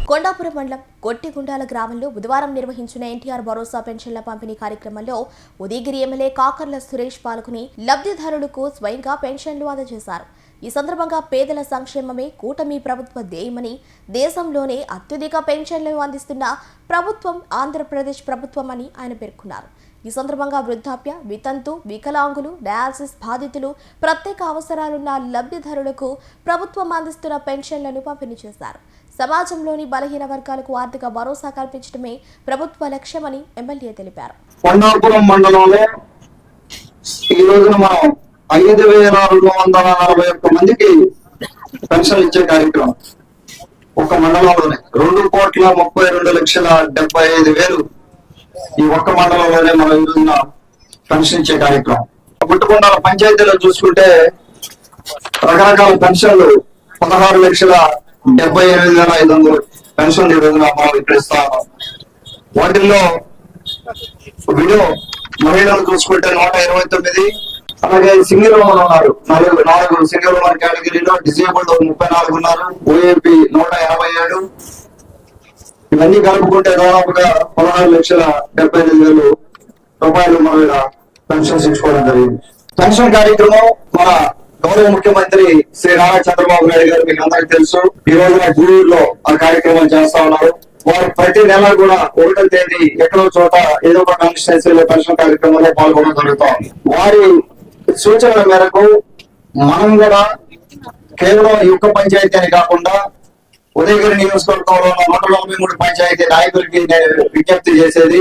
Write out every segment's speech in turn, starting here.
కొండాపురం మండలం కొట్టిగుండాల గ్రామంలో బుధవారం నిర్వహించిన ఎన్టీఆర్ భరోసా పెన్షన్ల పంపిణీ కార్యక్రమంలో ఉదయగిరి ఎమ్మెల్యే కాకర్ల సురేష్ పాల్గొని లబ్ధిదారులకు స్వయంగా పెన్షన్లు అందజేశారు. ఈ సందర్భంగా పేదల సంక్షేమమే కూటమి ప్రభుత్వ ధ్యేయమని, దేశంలోనే అత్యధిక పెన్షన్లు అందిస్తున్న ప్రభుత్వం ఆంధ్రప్రదేశ్ ప్రభుత్వం అని ఆయన పేర్కొన్నారు. ఈ సందర్భంగా వృద్ధాప్య, వితంతు, వికలాంగులు, డయాలసిస్ బాధితులు, ప్రత్యేక అవసరాలున్న లబ్ధిదారులకు ప్రభుత్వం అందిస్తున్న పెన్షన్లను పంపిణీ చేశారు. సమాజంలోని బలహీన వర్గాలకు ఆర్థిక భరోసా కల్పించడమే ప్రభుత్వ లక్ష్యమని ఎమ్మెల్యే తెలిపారు. కొండాపురం మండలంలో ఈ రోజున మనం 5,241 మందికి పెన్షన్ ఇచ్చే కార్యక్రమం ఒక మండలంలోనే 2,32,75,000 ఈ ఒక్క మండలంలోనే మనం ఈ రోజున పెన్షన్ ఇచ్చే కార్యక్రమం. గుట్టుకొండాల పంచాయతీలో చూసుకుంటే రకరకాల పెన్షన్లు 16,78,500 పెన్షన్ ఈ రోజున మనం ఇక్కడ ఇస్తాము. వాటిల్లో విడో మహిళలు చూసుకుంటే 129, అలాగే సింగిల్ ఉమెన్ ఉన్నారు 4 సింగిల్ ఉమెన్ కేటగిరీలో, డిసేబుల్డ్ 34 ఉన్నారు, ఓఏపీ 187. ఇవన్నీ కలుపుకుంటే దాదాపుగా 16,75,000 రూపాయలు మన పెన్షన్స్ ఇచ్చుకోవడం జరిగింది. పెన్షన్ కార్యక్రమం మన గౌరవ ముఖ్యమంత్రి శ్రీ నారా చంద్రబాబు నాయుడు గారు మీకు అందరికీ తెలుసు. ఈ రోజున గూడూరులో ఆ కార్యక్రమం చేస్తా ఉన్నారు. వారు ప్రతి నెల కూడా 1వ తేదీ ఎక్కడో చోట ఏదో ఒక కాన్స్టిట్యున్సీలో పెన్షన్ కార్యక్రమంలో పాల్గొనడం జరుగుతుంది. వారి సూచనల మేరకు మనం కూడా కేవలం ఈ ఒక్క పంచాయతీ అని కాకుండా ఉదయగిరి నియోజకవర్గంలో 143 పంచాయతీ నాయకులకి నేను విజ్ఞప్తి చేసేది,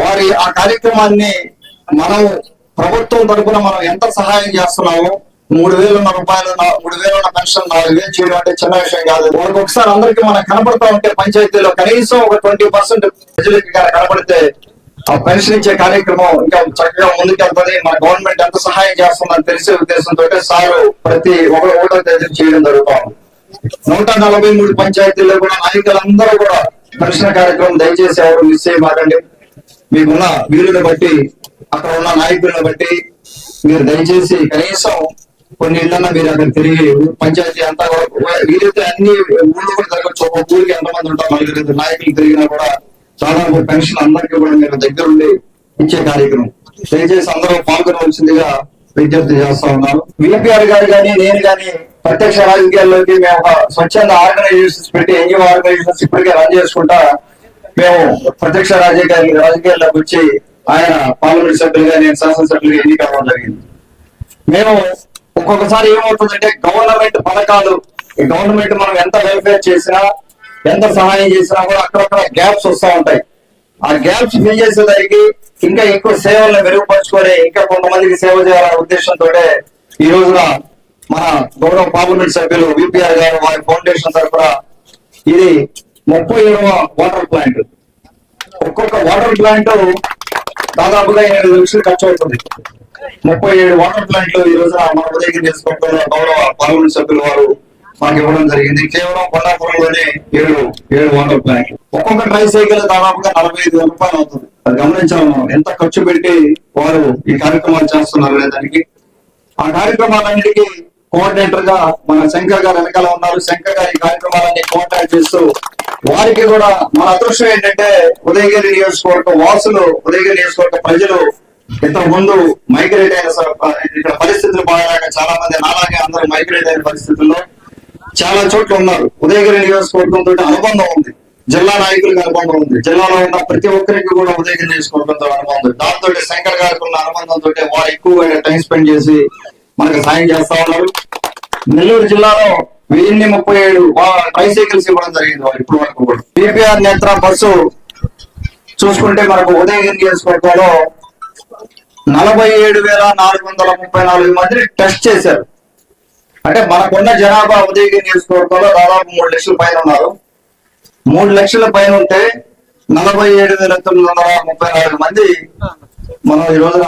వారి ఆ కార్యక్రమాన్ని మనం ప్రభుత్వం తరఫున మనం ఎంత సహాయం చేస్తున్నామో, 3,000 రూపాయలు 3,000 పెన్షన్ 4,000 చేయడం అంటే చిన్న విషయం కాదు. వాళ్ళకి ఒకసారి అందరికీ మనం కనపడతా ఉంటే పంచాయతీలో కనీసం ఒక 20% ప్రజలకి కనపడితే ఆ పెన్షన్ ఇచ్చే కార్యక్రమం ఇంకా చక్కగా ముందుకెళ్తుంది. మన గవర్నమెంట్ ఎంత సహాయం చేస్తుందని తెలిసే ఉద్దేశంతో సార్ ప్రతి 1వ తేదీ చేయడం జరుగుతుంది. 143 పంచాయతీల్లో కూడా నాయకులందరూ కూడా పెన్షన్ కార్యక్రమం దయచేసి ఎవరు మిస్ చేయమాకండి. మీకున్న వీలుని బట్టి, అక్కడ ఉన్న నాయకులను బట్టి మీరు దయచేసి కనీసం కొన్ని ఇళ్ళన్నా మీరు అక్కడ తిరిగి పంచాయతీ అంతా వీలైతే అన్ని ఊళ్ళు కూడా జరగచ్చు. ఒక ఊరికి ఎంతమంది ఉంటారు, 4 నాయకులు తిరిగినా కూడా దాదాపు పెన్షన్ అందరికీ కూడా మీరు దగ్గరుండి ఇచ్చే కార్యక్రమం దయచేసి అందరూ పాల్గొనవలసిందిగా విజ్ఞప్తి చేస్తా ఉన్నారు. విపిఆర్ గారు కానీ నేను కానీ ప్రత్యక్ష రాజకీయాల్లోకి మేము ఒక స్వచ్ఛంద ఆర్గనైజేషన్స్ పెట్టి ఎన్జిఓ ఆర్గనైజేషన్స్ ఇప్పటికే రన్ చేసుకుంటా మేము ప్రత్యక్ష రాజకీయాల్లోకి వచ్చి ఆయన పార్లమెంట్ సభ్యులుగా, నేను శాసనసభ్యులుగా ఎన్నిక అవ్వడం జరిగింది. మేము ఒక్కొక్కసారి ఏమవుతుందంటే గవర్నమెంట్ పథకాలు, గవర్నమెంట్ మనం ఎంత వెల్ఫేర్ చేసినా, ఎంత సహాయం చేసినా కూడా అక్కడక్కడ గ్యాప్స్ వస్తూ ఉంటాయి. ఆ గ్యాప్స్ ఫిల్ చేసేదానికి ఇంకా ఎక్కువ సేవలను మెరుగుపరుచుకొని ఇంకా కొంతమందికి సేవ చేయాలనే ఉద్దేశంతో ఈ రోజున మన గౌరవ పార్లమెంట్ సభ్యులు విపిఆర్ గారు వారి ఫౌండేషన్ తరఫున ఇది 37వ వాటర్ ప్లాంట్. ఒక్కొక్క వాటర్ ప్లాంట్ దాదాపుగా 8 లక్షలు ఖర్చు అవుతుంది. 37 వాటర్ ప్లాంట్లు ఈ రోజున మన ఉదయగిరి నియోజకవర్గంలో గౌరవ పార్లమెంట్ సభ్యులు వారు మాకు ఇవ్వడం జరిగింది. కేవలం కొండాపురంలోనే 7 వాటర్ ప్లాంట్లు. ఒక్కొక్క ట్రై సైకిల్ దాదాపుగా 45,000 రూపాయలు అవుతుంది. అది గమనించాలి మనం ఎంత ఖర్చు పెట్టి వారు ఈ కార్యక్రమాలు చేస్తున్నారు దానికి. ఆ కార్యక్రమాలన్నిటికీ కోఆర్డినేటర్ గా మన శంకర్ గారు వెనకాల ఉన్నారు. శంకర్ గారు ఈ కార్యక్రమాలన్నీ కోఆర్డినేట్ చేస్తూ వారికి కూడా మన అదృష్టం ఏంటంటే ఉదయగిరి నియోజకవర్గ వాసులు, ఉదయగిరి నియోజకవర్గ ప్రజలు ఇంతకు ముందు మైగ్రేట్ అయిన ఇక్కడ పరిస్థితులు బాగాలేక చాలా మంది నాలాగే అందరూ మైగ్రేట్ అయిన పరిస్థితుల్లో చాలా చోట్ల ఉన్నారు. ఉదయగిరి నియోజకవర్గంతో అనుబంధం ఉంది, జిల్లా నాయకులకు అనుబంధం ఉంది, జిల్లాలో ఉన్న ప్రతి ఒక్కరికి కూడా ఉదయగిరి నియోజకవర్గంతో అనుబంధం ఉంది. దాంతో శంకర్ గారికి ఉన్న అనుబంధంతో వారు ఎక్కువగా టైం స్పెండ్ చేసి మనకు సాయం చేస్తా ఉన్నారు. నెల్లూరు జిల్లాలో 1037 ట్రైసైకిల్స్ ఇవ్వడం జరిగింది వాళ్ళు ఇప్పటి వరకు కూడా. పిపిఆర్ నేత్ర బస్సు చూసుకుంటే మనకు ఉదయగిరి నియోజకవర్గంలో 47,434 మందిని టెస్ట్ చేశారు. అంటే మనకున్న జనాభా ఉదయగిరి నియోజకవర్గంలో దాదాపు 3 లక్షల పైన ఉన్నారు. 3 లక్షల పైన ఉంటే 47,934 మంది మనం ఈ రోజున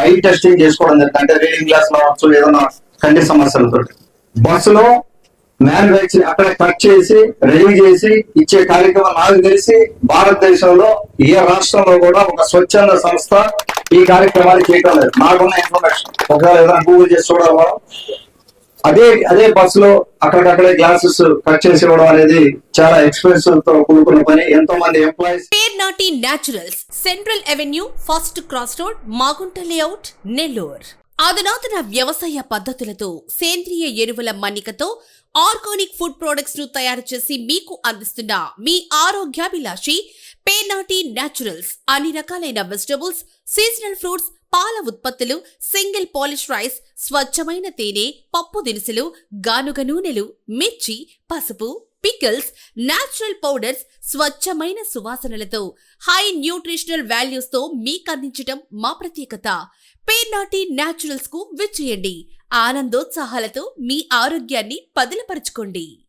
ఐ టెస్టింగ్ చేసుకోవడం జరిగింది. అంటే రీడింగ్ క్లాస్ లో అవచ్చు, ఏదైనా కంటి సమస్యలతో బస్సులో మ్యాన్ వ్యాక్సిన్ అక్కడ కట్ చేసి రెడీ చేసి ఇచ్చే కార్యక్రమం నాకు తెలిసి భారతదేశంలో ఏ రాష్ట్రంలో కూడా ఒక స్వచ్ఛంద సంస్థ ఈ కార్యక్రమాన్ని చేయటం లేదు. నాకున్న ఇన్ఫర్మేషన్ ఒకవేళ ఏదైనా గూగుల్ చేసి చూడాలి. అదే బస్సులో అక్కడికక్కడే గ్లాసెస్ కట్ చేసి ఇవ్వడం అనేది చాలా ఎక్స్పెన్సివ్ తో కూడుకున్న పని. ఎంతో మంది employees. Pernati naturals, central avenue, first cross road, Magunta layout, Nellore. అధునాతన వ్యవసాయ పద్ధతులతో సేంద్రియ ఎరువుల మన్నికతో ఆర్గానిక్ ఫుడ్ ప్రొడక్ట్స్ ను తయారు చేసి మీకు అందిస్తున్న మీ ఆరోగ్యాభిలాషి పేర్నాటి న్యాచురల్స్. అన్ని రకాలైన వెజిటబుల్స్, సీజనల్ ఫ్రూట్స్, పాల ఉత్పత్తులు, సింగిల్ పాలిష్ రైస్, స్వచ్ఛమైన తేనె, పప్పు దినుసులు, గానుగ నూనెలు, మిర్చి, పసుపు, పికిల్స్, నేచురల్ పౌడర్స్, స్వచ్ఛమైన సువాసనలతో హై న్యూట్రిషనల్ వాల్యూస్ తో మీకందించటం మా ప్రత్యేకత. పేర్నాటి న్యాచురల్స్ కు విచ్చేయండి. ఆనందోత్సాహాలతో మీ ఆరోగ్యాన్ని పదిలపరచుకోండి.